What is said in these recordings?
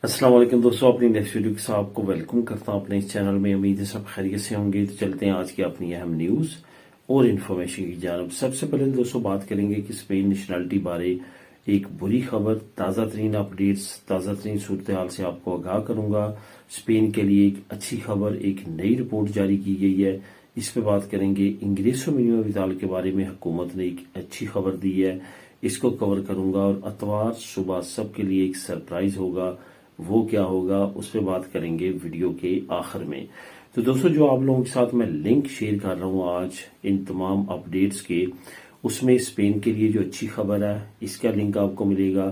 अस्सलाम वालेकुम दोस्तों, अपनी नेक्स्ट वीडियो के साथ आपको वेलकम करता हूं अपने इस चैनल में। उम्मीद है सब खैरियत से होंगे। तो चलते हैं आज की अपनी अहम न्यूज़ और इन्फॉर्मेशन की जानब। सबसे पहले दोस्तों बात करेंगे कि स्पेन नेशनलिटी बारे एक बुरी खबर, ताज़ा तरीन अपडेट्स, ताज़ा तरीन सूरत हाल से आपको आगाह करूंगा। स्पेन के लिए एक अच्छी खबर, एक नई रिपोर्ट जारी की गई है, इस पे बात करेंगे। इंग्रेसो मिनिमम विताल के बारे में हुकूमत ने एक अच्छी खबर दी है, इसको कवर करूंगा। और अतवार सुबह सबके लिए एक सरप्राइज होगा, वो क्या होगा उस पर बात करेंगे वीडियो के आखिर में। तो दोस्तों जो आप लोगों के साथ मैं लिंक शेयर कर रहा हूँ आज इन तमाम अपडेट्स के, उसमें स्पेन के लिए जो अच्छी खबर है इसका लिंक आपको मिलेगा।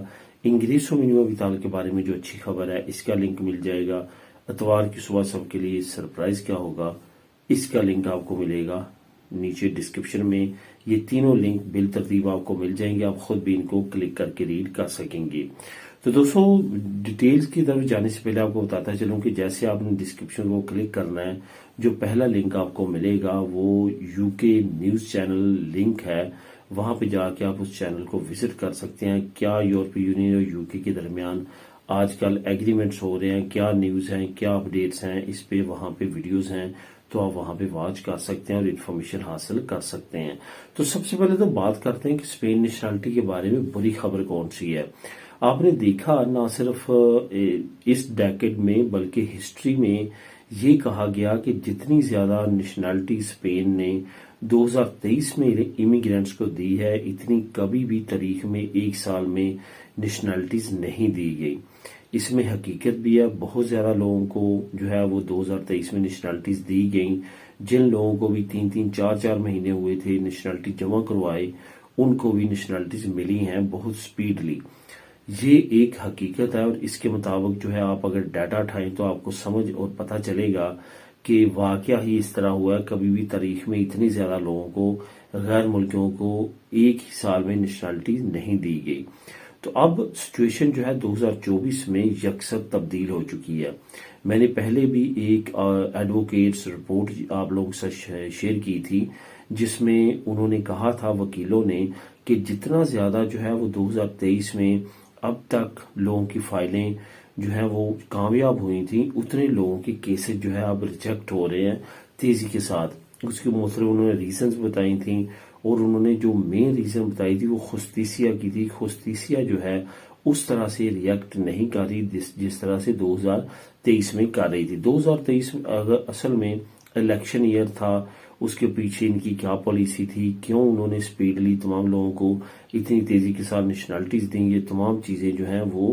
इंग्रेसो मिनिमम विताल के बारे में जो अच्छी खबर है इसका लिंक मिल जाएगा। अतवार की सुबह सबके लिए सरप्राइज क्या होगा इसका लिंक आपको मिलेगा नीचे डिस्क्रिप्शन में। ये तीनों लिंक बिल तरतीब आपको मिल जाएंगे, आप खुद भी इनको क्लिक करके रीड कर सकेंगे। तो दोस्तों डिटेल्स की तरफ जाने से पहले आपको बताता चलूं कि जैसे आपने डिस्क्रिप्शन को क्लिक करना है, जो पहला लिंक आपको मिलेगा वो यूके न्यूज चैनल लिंक है। वहां पे जाके आप उस चैनल को विजिट कर सकते हैं। क्या यूरोपीय यूनियन और यूके के दरमियान आजकल एग्रीमेंट्स हो रहे हैं, क्या न्यूज हैं, क्या अपडेट्स हैं, इस पे वहां पे वीडियोस हैं, तो आप वहां पे वॉच कर सकते हैं और इन्फॉर्मेशन हासिल कर सकते हैं। तो सबसे पहले तो बात करते हैं कि स्पेन नेशनलिटी के बारे में बुरी खबर कौन सी है। आपने देखा ना सिर्फ इस डेकेड में बल्कि हिस्ट्री में ये कहा गया कि जितनी ज्यादा नेशनलिटी स्पेन ने 2023 में इमिग्रेंट्स को दी है, इतनी कभी भी तारीख में एक साल में नेशनलिटीज नहीं दी गई। इसमें हकीकत भी है, बहुत ज्यादा लोगों को जो है वो 2023 में नेशनलिटीज दी गई। जिन लोगों को भी 3-3, 4-4 महीने हुए थे नेशनलिटी जमा करवाए, उनको भी नेशनलिटीज मिली हैं बहुत स्पीडली। ये एक हकीकत है और इसके मुताबिक जो है आप अगर डाटा उठाएं तो आपको समझ और पता चलेगा कि वाकया ही इस तरह हुआ है। कभी भी तारीख में इतनी ज्यादा लोगों को, गैर मुल्कियों को एक ही साल में नेशनलिटी नहीं दी गई। तो अब सिचुएशन जो है 2024 में यकसर तब्दील हो चुकी है। मैंने पहले भी एक एडवोकेट्स रिपोर्ट आप लोगों के साथ शेयर की थी, जिसमें उन्होंने कहा था वकीलों ने कि जितना ज्यादा जो है वो 2023 में अब तक लोगों की फाइलें जो है वो कामयाब हुई थी, उतने लोगों के केसेस जो है अब रिजेक्ट हो रहे हैं तेजी के साथ। उसकी मुख्तलिफ उन्होंने रीजंस बताई थी और उन्होंने जो मेन रीजन बताई थी वो खुस्तीसिया की थी। खुस्तीसिया जो है उस तरह से रिएक्ट नहीं कर रही जिस तरह से 2023 में कर रही थी। 2023 अगर असल में इलेक्शन ईयर था, उसके पीछे इनकी क्या पॉलिसी थी, क्यों उन्होंने स्पीडली तमाम लोगों को इतनी तेजी के साथ नेशनलिटीज दी, ये तमाम चीजें जो हैं वो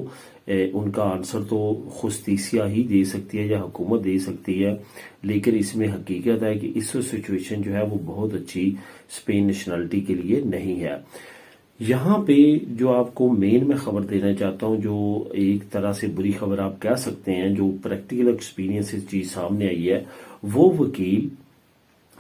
उनका आंसर तो खुस्तीसिया ही दे सकती है या हुकूमत दे सकती है। लेकिन इसमें हकीकत है कि इस सिचुएशन जो है वो बहुत अच्छी स्पेन नेशनलिटी के लिए नहीं है। यहाँ पे जो आपको मेन मैं खबर देना चाहता हूँ, जो एक तरह से बुरी खबर आप कह सकते हैं, जो प्रैक्टिकल एक्सपीरियंस से चीज सामने आई है, वो वकील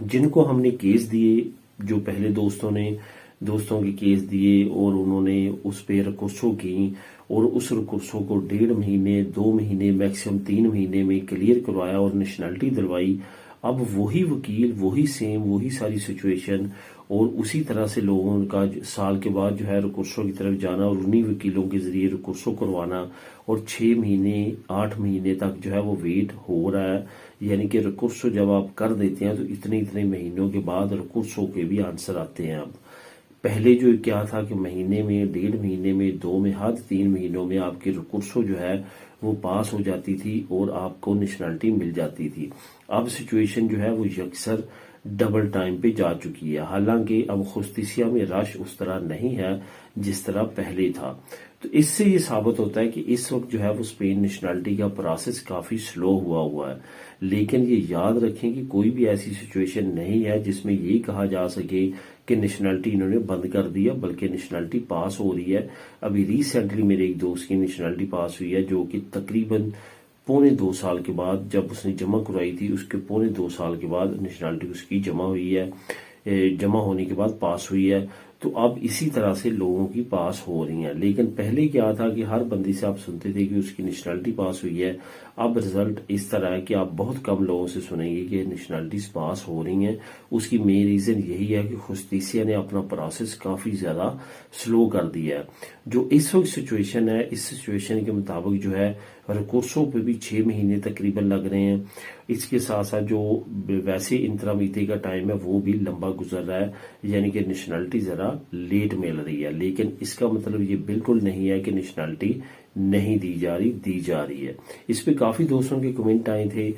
जिनको हमने केस दिए, जो पहले दोस्तों के केस दिए और उन्होंने उस पे रिकॉर्ड्सों की और उस रिकॉर्ड्सों को 1.5 महीने, 2 महीने, मैक्सिमम 3 महीने में क्लियर करवाया और नेशनलिटी दिलवाई। अब वही वकील, वही सेम, वही सारी सिचुएशन और उसी तरह से लोगों का साल के बाद जो है रिकॉर्ड्सों की तरफ जाना और उन्हीं वकीलों के जरिए रिकॉर्ड्सों करवाना और 6 महीने, 8 महीने तक जो है वो वेट हो रहा है। यानी कि रिकॉर्ड्सों जब आप कर देते हैं तो इतने इतने महीनों के बाद रिकॉर्ड्सों के भी आंसर आते हैं। अब पहले जो क्या था कि महीने में, 1.5 महीने में, 2 में, हद 3 महीनों में आपकी रिकॉर्ड्सों जो है वो पास हो जाती थी और आपको नेशनलिटी मिल जाती थी। अब सिचुएशन जो है वो यकसर डबल टाइम पे जा चुकी है। हालांकि अब खुस्तीसिया में रश उस तरह नहीं है जिस तरह पहले था। तो इससे ये साबित होता है कि इस वक्त जो है वो स्पेन नेशनलिटी का प्रोसेस काफी स्लो हुआ है। लेकिन ये याद रखें कि कोई भी ऐसी सिचुएशन नहीं है जिसमें ये कहा जा सके कि नेशनलिटी इन्होंने बंद कर दिया, बल्कि नेशनलिटी पास हो रही है। अभी रिसेंटली मेरे एक दोस्त की नेशनलिटी पास हुई है, जो कि तकरीबन 2.25 साल के बाद, जब उसने जमा करवाई थी उसके 2.25 साल के बाद नेशनलिटी उसकी जमा हुई है, जमा होने के बाद पास हुई है। तो अब इसी तरह से लोगों की पास हो रही हैं। लेकिन पहले क्या था कि हर बंदी से आप सुनते थे कि उसकी नेशनलिटी पास हुई है। अब रिजल्ट इस तरह है कि आप बहुत कम लोगों से सुनेंगे कि नेशनलिटीज पास हो रही हैं। उसकी मेन रीजन यही है कि खुस्तीसिया ने अपना प्रोसेस काफी ज्यादा स्लो कर दिया है। जो इस वक्त सिचुएशन है, इस सिचुएशन के मुताबिक जो है रिकॉर्ड्सों पे भी 6 महीने तकरीबन लग रहे हैं। इसके साथ साथ जो वैसे इंतरामीती का टाइम है वो भी लंबा गुजर रहा है, यानी कि नेशनलिटी ज़रा लेट मिल रही है। लेकिन इसका मतलब ये बिल्कुल नहीं है कि नेशनलिटी नहीं दी जा रही है। इस पे काफ़ी दोस्तों के कमेंट आए थे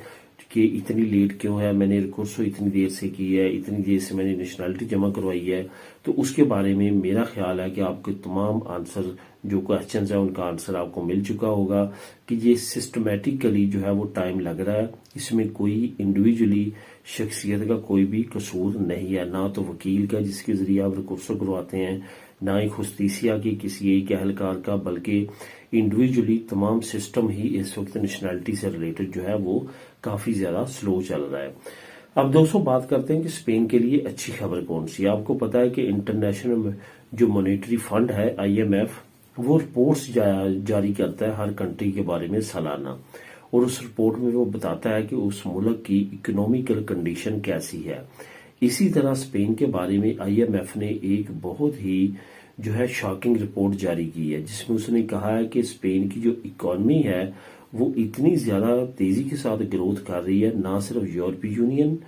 कि इतनी लेट क्यों है, मैंने रिकॉर्ड्स इतनी देर से की है, इतनी देर से मैंने नेशनलिटी जमा करवाई है। तो उसके बारे में मेरा ख्याल है कि आपके तमाम आंसर जो क्वेश्चंस है उनका आंसर आपको मिल चुका होगा कि ये सिस्टमेटिकली जो है वो टाइम लग रहा है। इसमें कोई इंडिविजुअली शख्सियत का कोई भी कसूर नहीं है, ना तो वकील का जिसके जरिए आप रिकॉर्ड्स करवाते हैं, ना ही खुस्तसिया की किसी एक अहलकार का, बल्कि इंडिविजुअली तमाम सिस्टम ही इस वक्त नेशनलिटी से रिलेटेड जो है वो काफी ज्यादा स्लो चल रहा है। अब दोस्तों बात करते हैं कि स्पेन के लिए अच्छी खबर कौन सी है। आपको पता है कि इंटरनेशनल जो मॉनेटरी फंड है IMF, वो रिपोर्ट्स जारी करता है हर कंट्री के बारे में सालाना, और उस रिपोर्ट में वो बताता है कि उस मुल्क की इकोनॉमिकल कंडीशन कैसी है। इसी तरह स्पेन के बारे में IMF ने एक बहुत ही जो है शॉकिंग रिपोर्ट जारी की है, जिसमें उसने कहा है कि स्पेन की जो इकोनॉमी है वो इतनी ज्यादा तेजी के साथ ग्रोथ कर रही है, ना सिर्फ यूरोपीय यूनियन,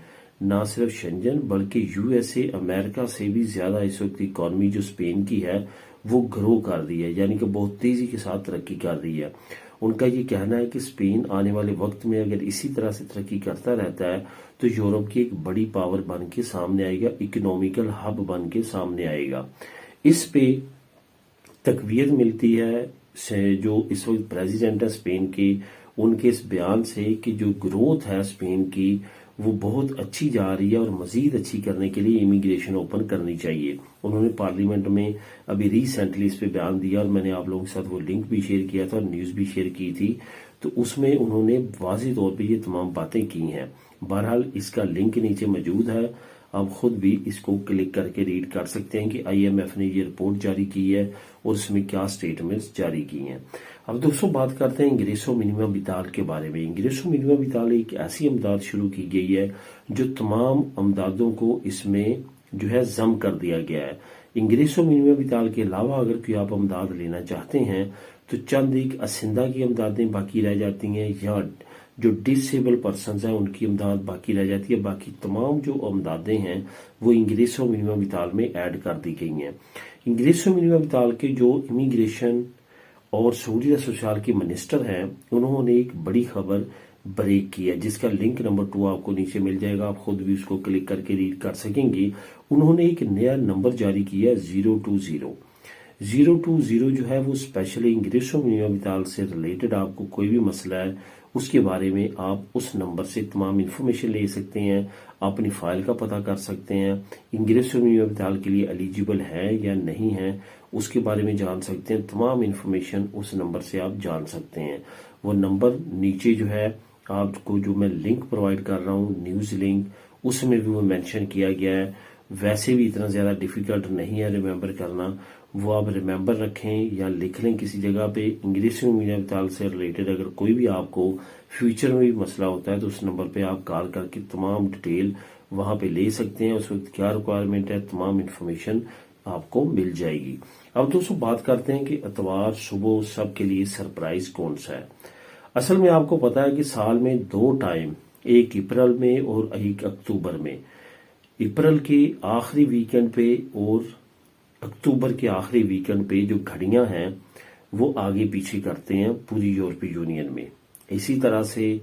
ना सिर्फ शेंजन, बल्कि USA अमेरिका से भी ज्यादा इस वक्त इकोनॉमी जो स्पेन की है वो ग्रो कर रही है, यानी कि बहुत तेजी के साथ तरक्की कर रही है। उनका ये कहना है कि स्पेन आने वाले वक्त में अगर इसी तरह से तरक्की करता रहता है तो यूरोप की एक बड़ी पावर बन के सामने आएगा, इकोनॉमिकल हब बन के सामने आएगा। इस पे तकवीत मिलती है से जो इस वक्त प्रेसिडेंट है स्पेन के, उनके इस बयान से कि जो ग्रोथ है स्पेन की वो बहुत अच्छी जा रही है और मजीद अच्छी करने के लिए इमिग्रेशन ओपन करनी चाहिए। उन्होंने पार्लियामेंट में अभी रिसेंटली इस पे बयान दिया और मैंने आप लोगों के साथ वो लिंक भी शेयर किया था और न्यूज भी शेयर की थी, तो उसमें उन्होंने वाज़ेह तौर पे ये तमाम बातें की हैं। बहरहाल इसका लिंक नीचे मौजूद है, आप खुद भी इसको क्लिक करके रीड कर सकते हैं कि IMF ने ये रिपोर्ट जारी की है और इसमें क्या स्टेटमेंट्स जारी की हैं। अब दोस्तों बात करते हैं इंग्रेसो मिनिमम विताल के बारे में। इंग्रेसो मिनिमम विताल एक ऐसी अमदाद शुरू की गई है जो तमाम अमदादों को इसमें जो है जम कर दिया गया है। इंग्रेसो मिनिमम विताल के अलावा अगर कोई आप अमदाद लेना चाहते हैं तो चंद एक असिंदा की अमदादें बाकी रह जाती हैं, या जो डिसेबल पर्सन हैं उनकी अमदाद बाकी रह जाती है। बाकी तमाम जो अमदादें हैं वो इंग्रेसो मिनिमम विताल में ऐड कर दी गई हैं। इंग्रेसो मिनिमम विताल के जो इमिग्रेशन और सहूलियत सोशल के मिनिस्टर हैं उन्होंने एक बड़ी खबर ब्रेक की है, जिसका लिंक नंबर 2 आपको नीचे मिल जाएगा, आप खुद भी उसको क्लिक करके रीड कर सकेंगे। उन्होंने एक नया नंबर जारी किया 020 जो है वो स्पेशली इंग्रेसो मिनिमम विताल से रिलेटेड आपको कोई भी मसला है उसके बारे में आप उस नंबर से तमाम इन्फॉर्मेशन ले सकते हैं, अपनी फाइल का पता कर सकते हैं, इंग्रेसो मिनिमम विताल के लिए एलिजिबल है या नहीं है उसके बारे में जान सकते हैं। तमाम इन्फॉर्मेशन उस नंबर से आप जान सकते हैं। वो नंबर नीचे जो है आपको जो मैं लिंक प्रोवाइड कर रहा हूँ न्यूज लिंक, उसमें भी वो मेंशन किया गया है। वैसे भी इतना ज्यादा डिफिकल्ट नहीं है रिमेम्बर करना, वो आप रिमेम्बर रखें या लिख लें किसी जगह पे। इंग्रेसो मिनिमम विताल से रिलेटेड अगर कोई भी आपको फ्यूचर में भी मसला होता है तो उस नंबर पे आप कॉल करके तमाम डिटेल वहां पे ले सकते हैं। उस वक्त क्या रिक्वायरमेंट है तमाम इन्फॉर्मेशन आपको मिल जाएगी। अब दोस्तों बात करते हैं कि इतवार सुबह सबके लिए सरप्राइज कौन सा है। असल में आपको पता है कि साल में 2 टाइम, एक अप्रैल में और एक अक्टूबर में, अप्रैल के आखिरी वीकेंड पे और अक्टूबर के आखिरी वीकेंड पे जो घड़ियां हैं वो आगे पीछे करते हैं पूरी यूरोपीय यूनियन में। इसी तरह से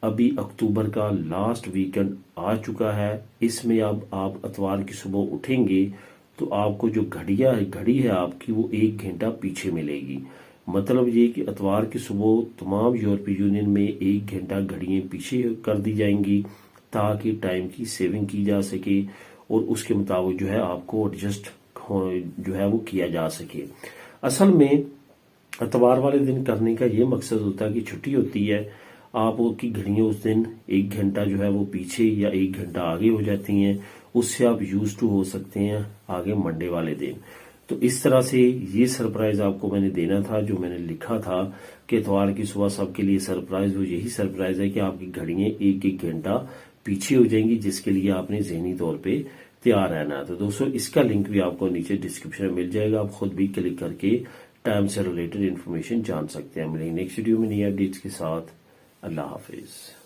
अभी अक्टूबर का लास्ट वीकेंड आ चुका है, इसमें अब आप इतवार की सुबह उठेंगे तो आपको जो घड़ी है आपकी वो 1 घंटा पीछे मिलेगी। मतलब ये कि इतवार की सुबह तमाम यूरोपीय यूनियन में 1 घंटा घड़ियां पीछे कर दी जाएंगी ताकि टाइम की सेविंग की जा सके और उसके मुताबिक जो है आपको एडजस्ट जो है वो किया जा सके। असल में इतवार वाले दिन करने का ये मकसद होता है कि छुट्टी होती है, आपकी घड़ियां उस दिन 1 घंटा जो है वो पीछे या 1 घंटा आगे हो जाती हैं, उससे आप यूज टू हो सकते हैं आगे मंडे वाले दिन। तो इस तरह से ये सरप्राइज आपको मैंने देना था, जो मैंने लिखा था कि इतवार की सुबह सबके लिए सरप्राइज हो। यही सरप्राइज है कि आपकी घड़ियां 1-1 घंटा पीछे हो जाएंगी, जिसके लिए आपने जहनी तौर पे तैयार रहना है। तो दोस्तों इसका लिंक भी आपको नीचे डिस्क्रिप्शन में मिल जाएगा, आप खुद भी क्लिक करके ٹائم سے ریلیٹڈ انفارمیشن جان سکتے ہیں. ملیں نیکسٹ ویڈیو میں نئی اپڈیٹس کے ساتھ. اللہ حافظ.